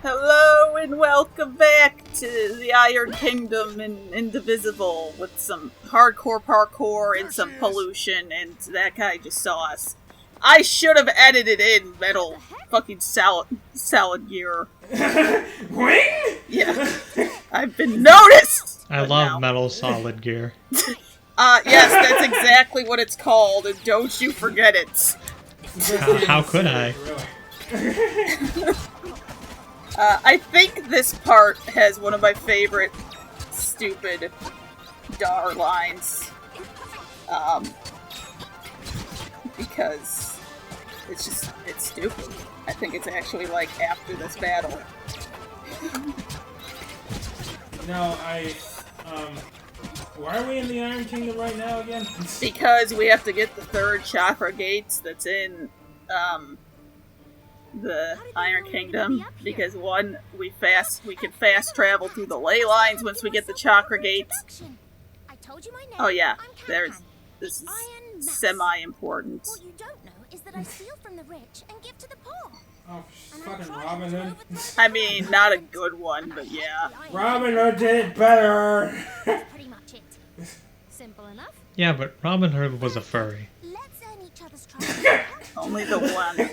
Hello and welcome back to the Iron Kingdom in Indivisible with some hardcore parkour and some pollution, and that guy just saw us. I should have edited in metal fucking salad gear. Wing? Yeah. I've been noticed! I love metal solid gear. Yes, that's exactly what it's called, and don't you forget it. How could I? I think this part has one of my favorite stupid Dar lines. Because it's stupid. I think it's actually like after this battle. No, why are we in the Iron Kingdom right now again? Because we have to get the third chakra gates that's in, the Iron Kingdom, because one, we can fast travel through the ley lines once we get the chakra gates. Oh yeah, this is semi-important. What you don't know is that I steal from the rich and give to the poor. Oh, fucking Robin Hood. I mean, not a good one, but yeah. Robin Hood did it better! That's pretty much it. Simple enough. Yeah, but Robin Hood was a furry. Let's earn each other's trust. Only the one.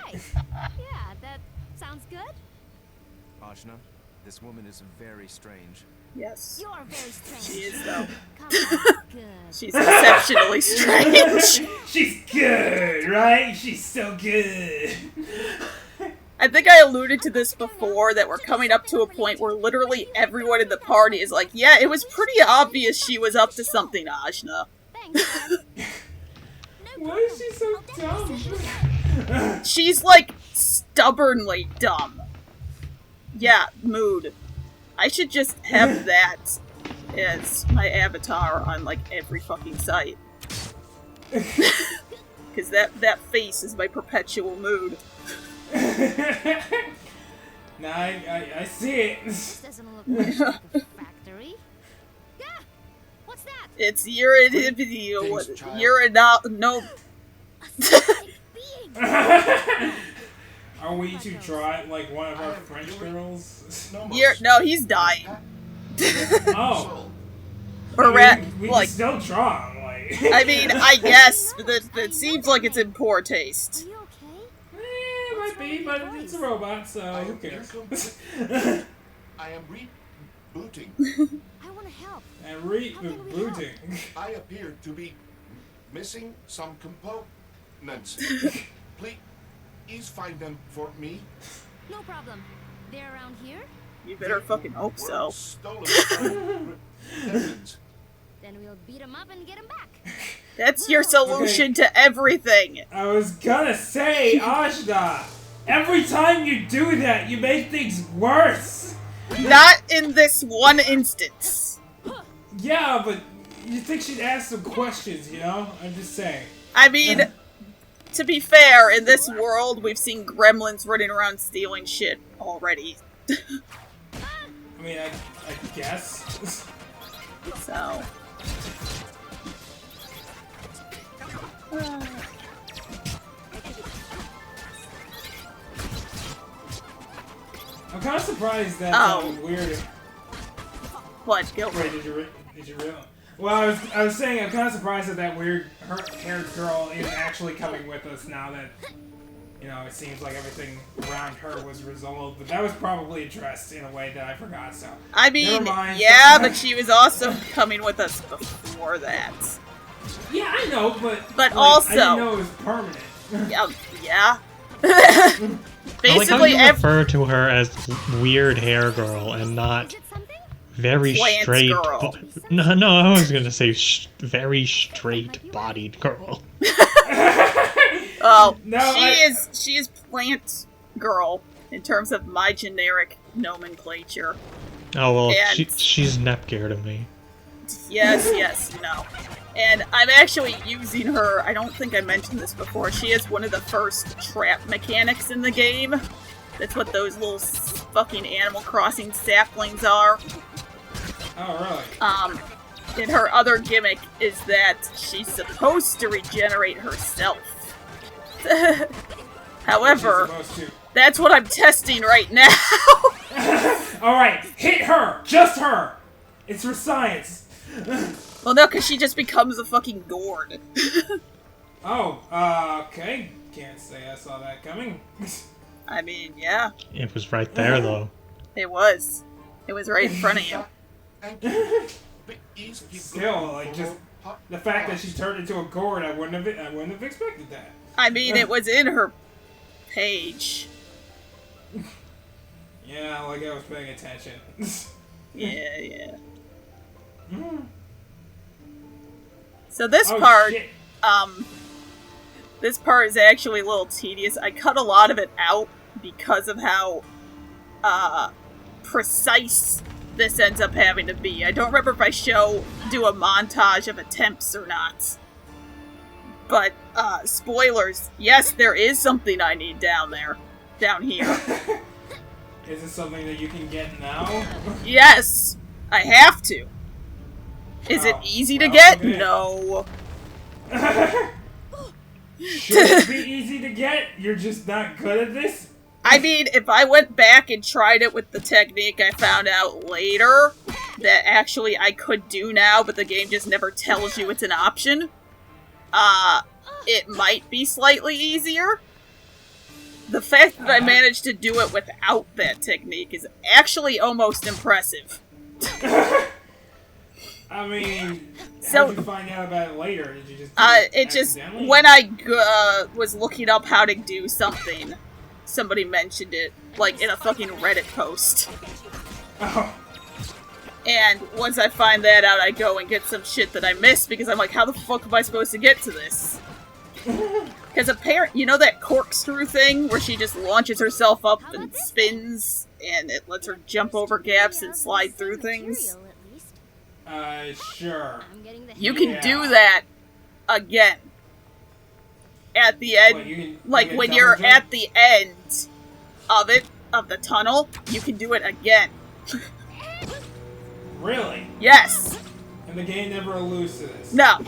Nice. Yeah, that sounds good. Ajna, this woman is very strange. Yes. You're very strange. She is, though. Come on. Good. She's exceptionally strange. She's good, right? She's so good. I think I alluded to this before, that we're coming up to a point where literally everyone in the party is like, yeah, it was pretty obvious she was up to something, Ajna. Thanks. Why is she so dumb? She's, like, stubbornly dumb. Yeah, mood. I should just have that as my avatar on, like, every fucking site. Because that face is my perpetual mood. Nah, I see it. This doesn't look much like a factory. Yeah. What's that? It's Indivisible. You're no. Are we to try like one of our French girls? No, he's dying. Oh. Or we like, can still try. Like. I mean, I guess, but that seems like it's in poor Are taste. you okay? It might be, but it's a robot, so who cares? I am rebooting. I want to help. And rebooting. I appear to be missing some components. Please find them for me. No problem. They're around here. You better fucking hope Were so. stolen from Netherlands. Then we'll beat them up and get them back. That's your solution to everything. I was gonna say, Ajna, every time you do that, you make things worse. Not in this one instance. Yeah, but you think she'd ask some questions, you know? I'm just saying. I mean, to be fair, in this world, we've seen gremlins running around stealing shit already. I mean, I guess. So. I'm kind of surprised that weird. What? Go for Wait, it. did you really? Well, I was saying I'm kind of surprised that that weird haired girl is actually coming with us now that, you know, it seems like everything around her was resolved, but that was probably addressed in a way that I forgot, so. I mean, never mind. yeah, but she was also coming with us before that. Yeah, I know, but like, also, I didn't know it was permanent. Yeah. I like how Basically, you refer to her as weird hair girl and not Is it something? very Plant straight. girl. No, I was gonna say very straight-bodied girl. Oh, No, she is plant girl in terms of my generic nomenclature. Oh well, And- she's Nepgear to me. Yes, no. And I'm actually using her, I don't think I mentioned this before, she is one of the first trap mechanics in the game. That's what those little fucking Animal Crossing saplings are. Oh, really? And her other gimmick is that she's supposed to regenerate herself. However, That's what I'm testing right now. Alright, hit her! Just her! It's for science. Well, no, because she just becomes a fucking gourd. Oh, okay. Can't say I saw that coming. I mean, yeah. It was right there, though. It was. It was right in front of you. Thank you. But easy people Still, like, just the fact that she turned into a gourd, I wouldn't have expected that. I mean, it was in her page. Yeah, like I was paying attention. Yeah. So this Oh, part, shit. this part is actually a little tedious. I cut a lot of it out because of how, precise this ends up having to be. I don't remember if I do a montage of attempts or not. But, spoilers. Yes, there is something I need down here. Is it something that you can get now? Yes! I have to. Is it Oh, easy to well, get? okay. No. Should it be easy to get? You're just not good at this? I mean, if I went back and tried it with the technique I found out later that actually I could do now, but the game just never tells you it's an option, it might be slightly easier. The fact that I managed to do it without that technique is actually almost impressive. I mean, So- how'd you find out about it later? Did you just It just, accidentally? when I was looking up how to do something, somebody mentioned it, like, in a fucking Reddit post. Oh. And once I find that out, I go and get some shit that I missed, because I'm like, how the fuck am I supposed to get to this? Because apparently, you know that corkscrew thing, where she just launches herself up and spins, and it lets her jump over gaps and slide through things? Sure. You can Yeah. do that again. At the end, What, you can like when double you're jump? at the end of the tunnel, you can do it again. Really? Yes. And the game never alludes to this. No.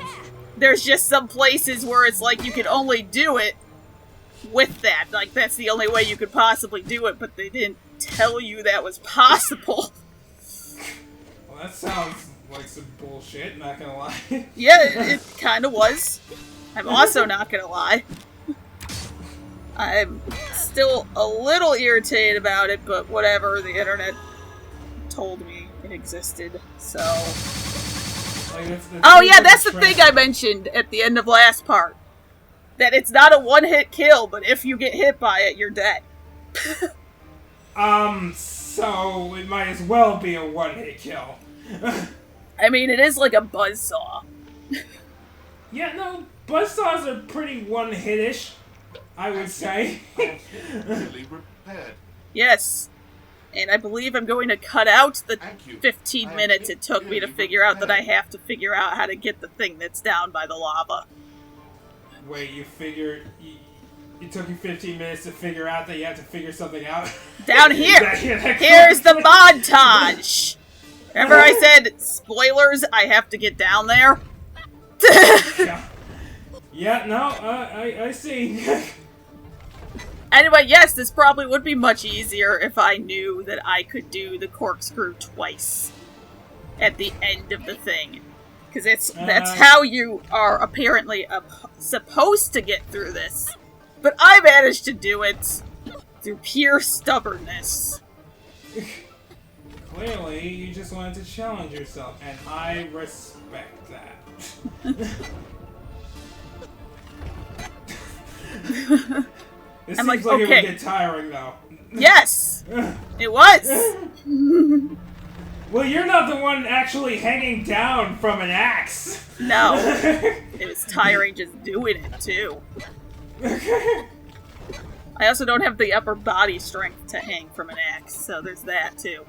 There's just some places where it's like you can only do it with that. Like, that's the only way you could possibly do it, but they didn't tell you that was possible. Well, that sounds like some bullshit, not gonna lie. Yeah, it kind of was. I'm also not gonna lie. I'm still a little irritated about it, but whatever, the internet told me it existed, so... Like, that's Oh yeah, like that's a the thing trend. I mentioned at the end of last part. That it's not a one-hit kill, but if you get hit by it, you're dead. So it might as well be a one-hit kill. I mean, it is like a buzzsaw. Yeah, no, buzzsaws are pretty one-hit-ish, I would say. really repaired. Yes. And I believe I'm going to cut out the Thank you. 15 minutes it took me to figure out that I have to figure out how to get the thing that's down by the lava. Wait, you figured... It took you 15 minutes to figure out that you have to figure something out? Down here! That Here's the montage! Remember I said, spoilers, I have to get down there? Yeah, no, I see. Anyway, yes, this probably would be much easier if I knew that I could do the corkscrew twice at the end of the thing. Because that's how you are apparently supposed to get through this. But I managed to do it through pure stubbornness. Clearly, you just wanted to challenge yourself, and I respect that. It seems like, like it okay. would get tiring, though. Yes! It was! Well, you're not the one actually hanging down from an axe. No. It was tiring just doing it, too. I also don't have the upper body strength to hang from an axe, so there's that, too.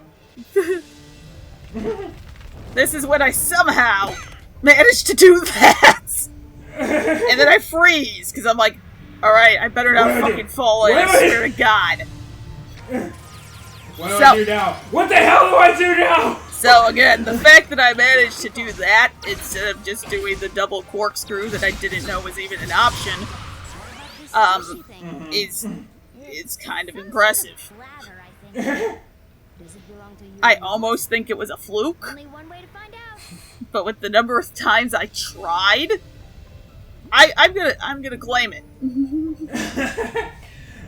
This is when I somehow managed to do that! And then I freeze, because I'm like, alright, I better not What do I do? fucking fall in, What I do I do? swear to God. What do I do now? What the hell do I do now? So again, the fact that I managed to do that, instead of just doing the double corkscrew that I didn't know was even an option, is is kind of impressive. Bladder, I think. Does it belong to you? I almost think it was a fluke, Only one way to find out. but with the number of times I tried, I'm gonna claim it.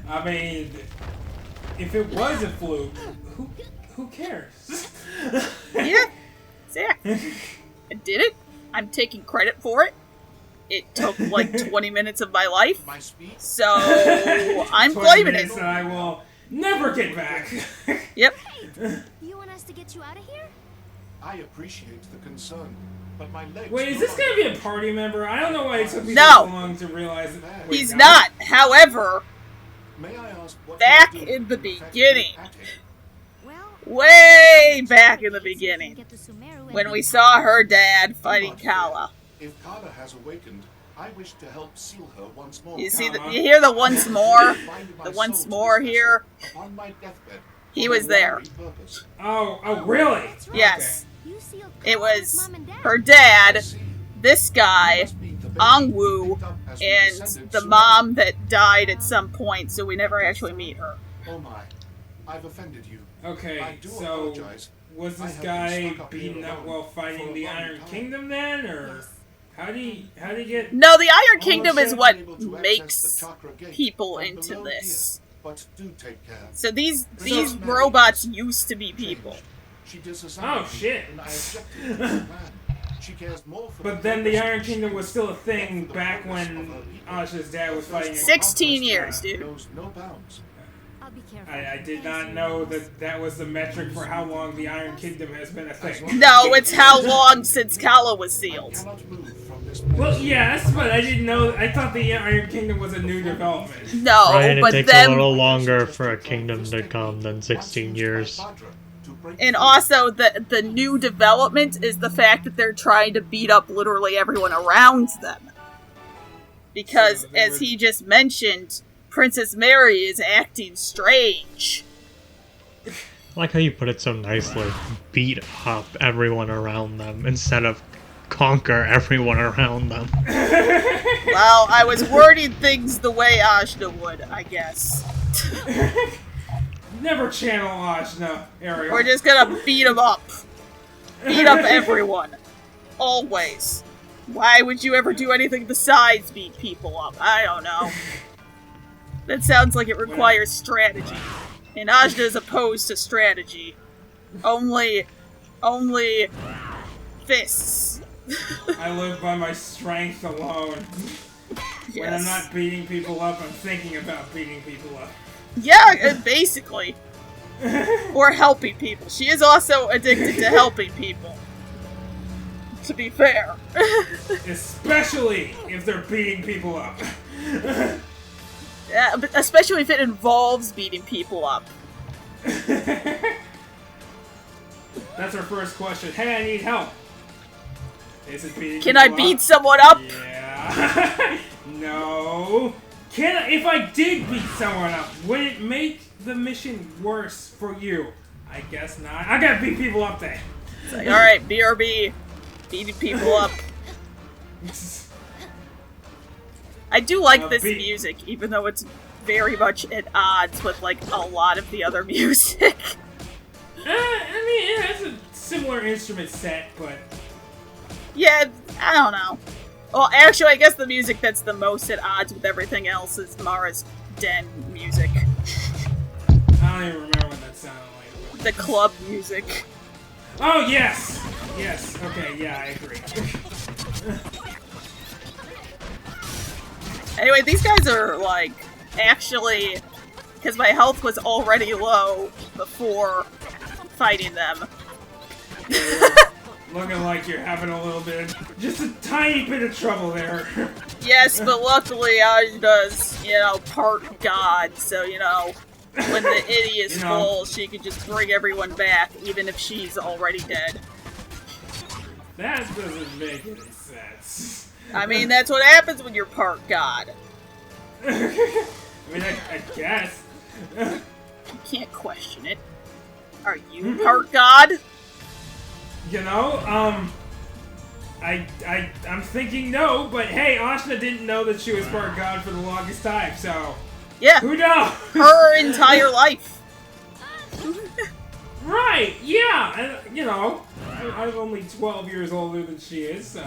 I mean, if it was a fluke, who cares? Yeah, Zach, I did it. I'm taking credit for it. It took like 20 minutes of my life, My speed? so I'm 20 claiming it. minutes that I will never get back. Yep. You want us to get you out of here? I appreciate the concern, but my legs. Wait, is no this longer- gonna be a party member? I don't know why it took me No. so long to realize it. Wait, He's no? not. However, May I ask what back you do in the affect beginning. the attic? Well, way back in the see if we can beginning, get the Sumeru and when we saw her dad fighting Do not fear. Kala. If Kala has awakened, I wish to help seal her once more. You see, Kala. you hear the once more? Bind my The once soul to more this here? vessel upon my deathbed He for was a there. worthy purpose. Oh, really? That's right. Yes. You sealed It Kala's was mom and dad. her I dad, see. this guy, Must be the baby Angwu, picked up as we and descended the Sumeru. mom that died at some point, so we never actually meet her. Oh my, I've offended you. Okay, I do so apologize. was I this have guy been stuck up beaten here up alone while for fighting a the long Iron time. Kingdom then, or how do you get? No, the Iron Almost Kingdom is certainly what able to access makes the chakra gate people from into below this. here, but do take care. So these So- robots used to be people. She disassembled Oh, me, shit. and I accepted her plan. She cares more for But then the purpose Iron of Kingdom was still a thing than for the back progress when of her people. Asha's dad was fighting. 16 years, dude. Knows no bounds. I'll be careful. I did not know that was the metric for how long the Iron Kingdom has been a thing. No, it's how long since Kala was I sealed. cannot move from this Well, place. yes, but I didn't know. I thought the Iron Kingdom was a new development. No, Right, it but takes a then, little longer for a kingdom to come than 16 years. and also the new development is the fact that they're trying to beat up literally everyone around them. Because, So they as were- he just mentioned, Princess Mary is acting strange. I like how you put it so nicely. Beat up everyone around them instead of conquer everyone around them. Well, I was wording things the way Ajna would, I guess. Never channel Ajna, Ariel. We're just gonna beat them up. Beat up everyone. Always. Why would you ever do anything besides beat people up? I don't know. That sounds like it requires strategy. And Ajna is opposed to strategy. Only fists. I live by my strength alone. When I'm Yes. not beating people up, I'm thinking about beating people up. Yeah, basically. Or helping people. She is also addicted to helping people. To be fair. Especially if they're beating people up. Yeah, but especially if it involves beating people up. That's our first question. Hey, I need help. Is it beating Can I people beat up? someone up? Yeah. No. Can I, if I did beat someone up, would it make the mission worse for you? I guess not. I gotta beat people up then. It's like, alright, BRB. Beating people up. I do like this music, even though it's very much at odds with, like, a lot of the other music. I mean, it has a similar instrument set, but Yeah, I don't know. Well, actually, I guess the music that's the most at odds with everything else is Mara's Den music. I don't even remember what that sounded like. The club music. Oh, yes! Yes, okay, yeah, I agree. Anyway, these guys are, like, actually... Because my health was already low before fighting them. Looking like you're having a little bit, just a tiny bit of trouble there. Yes, but luckily Ajna's, part god, so, when the itty is full, she can just bring everyone back, even if she's already dead. That doesn't make any sense. I mean, that's what happens when you're part god. I mean, I guess. You can't question it. Are you part god? I'm thinking no, but hey, Ashna didn't know that she was part god for the longest time, so Yeah, Who knows? her entire life. Right, yeah, and, you know, I'm only 12 years older than she is, so...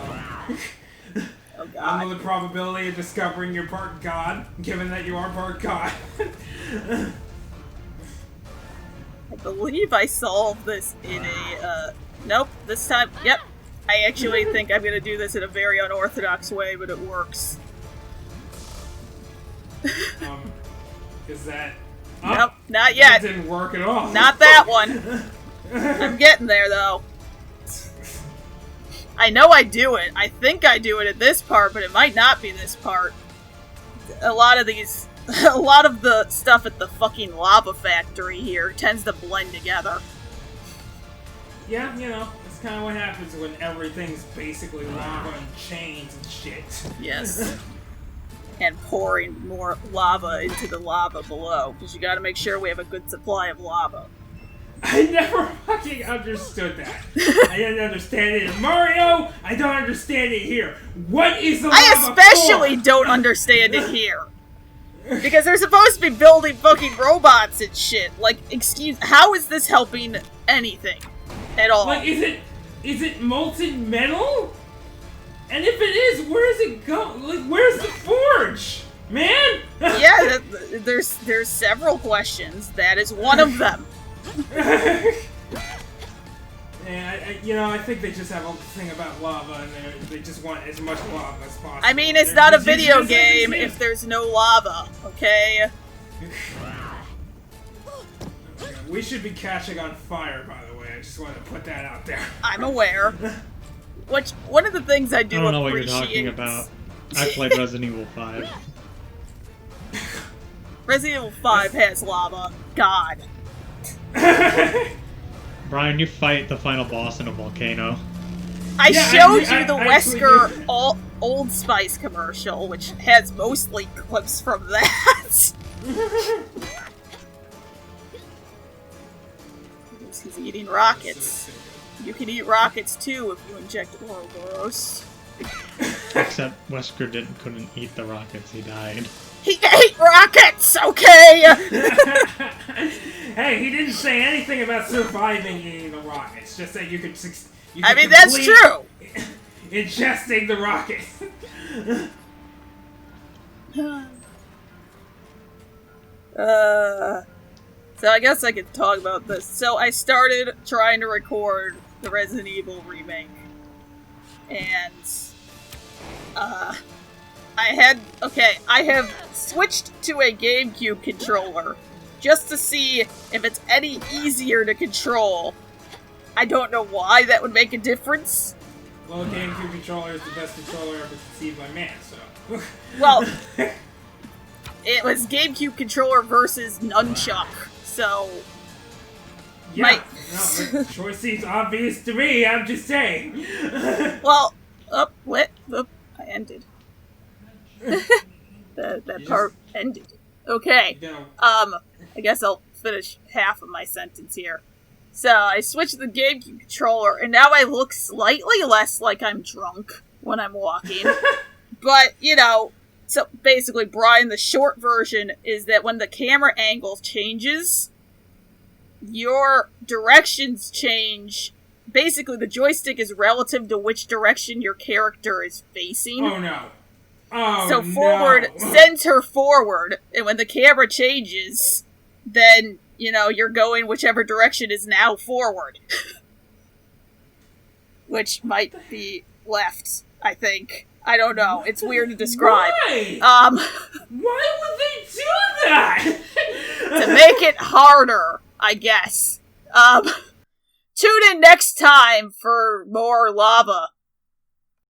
Oh I know god. the probability of discovering you're part god, given that you are part god. I believe I solved this in a, nope, this time, yep. I actually think I'm gonna do this in a very unorthodox way, but it works. Is that... Nope, not yet. That didn't work at all. Not that one. I'm getting there, though. I know I do it. I think I do it at this part, but it might not be this part. A lot of the stuff at the fucking lava factory here tends to blend together. Yeah, you know, that's kind of what happens when everything's basically lava and chains and shit. Yes. And pouring more lava into the lava below, because you gotta make sure we have a good supply of lava. I never fucking understood that. I didn't understand it in Mario. I don't understand it here. What is the lava I especially for? don't understand it here. Because they're supposed to be building fucking robots and shit. Like, how is this helping anything at all? Like, is it molten metal? And if it is, where does it go? Like, where's the forge, man? Yeah, there's several questions. That is one of them. Yeah, you know, I think they just have a thing about lava, and they just want as much lava as possible. I mean, it's not a video game if there's no lava, okay? We should be catching on fire, by the way. I just want to put that out there. I'm aware. One of the things I do I don't know what you're appreciate... talking about. I played Resident Evil 5. Resident Evil 5 has lava. God. Brian, you fight the final boss in a volcano. I showed you the Wesker Old Spice commercial, which has mostly clips from that. He's eating rockets. You can eat rockets too if you inject Ouroboros. Except Wesker couldn't eat the rockets, he died. He ate rockets, okay? Hey, he didn't say anything about surviving eating the rockets. Just that you could. I mean, that's true. Ingesting the rocket. So I guess I could talk about this. So I started trying to record the Resident Evil remake. And, I have switched to a GameCube controller just to see if it's any easier to control. I don't know why that would make a difference. Well, GameCube controller is the best controller ever conceived by man, so... Well, it was GameCube controller versus Nunchuck, so... Yeah, no, the choice seems obvious to me, I'm just saying. Well, I ended. that part ended. Okay. I guess I'll finish half of my sentence here. So, I switched the GameCube controller, and now I look slightly less like I'm drunk when I'm walking. But, you know, so basically, Brian, the short version is that when the camera angle changes, your directions change. Basically, the joystick is relative to which direction your character is facing. Oh, no. Oh, so forward sends her forward, and when the camera changes, then, you know, you're going whichever direction is now forward. Which might be left, I think. I don't know. It's weird to describe. Why? Why would they do that? To make it harder, I guess. Tune in next time for more lava.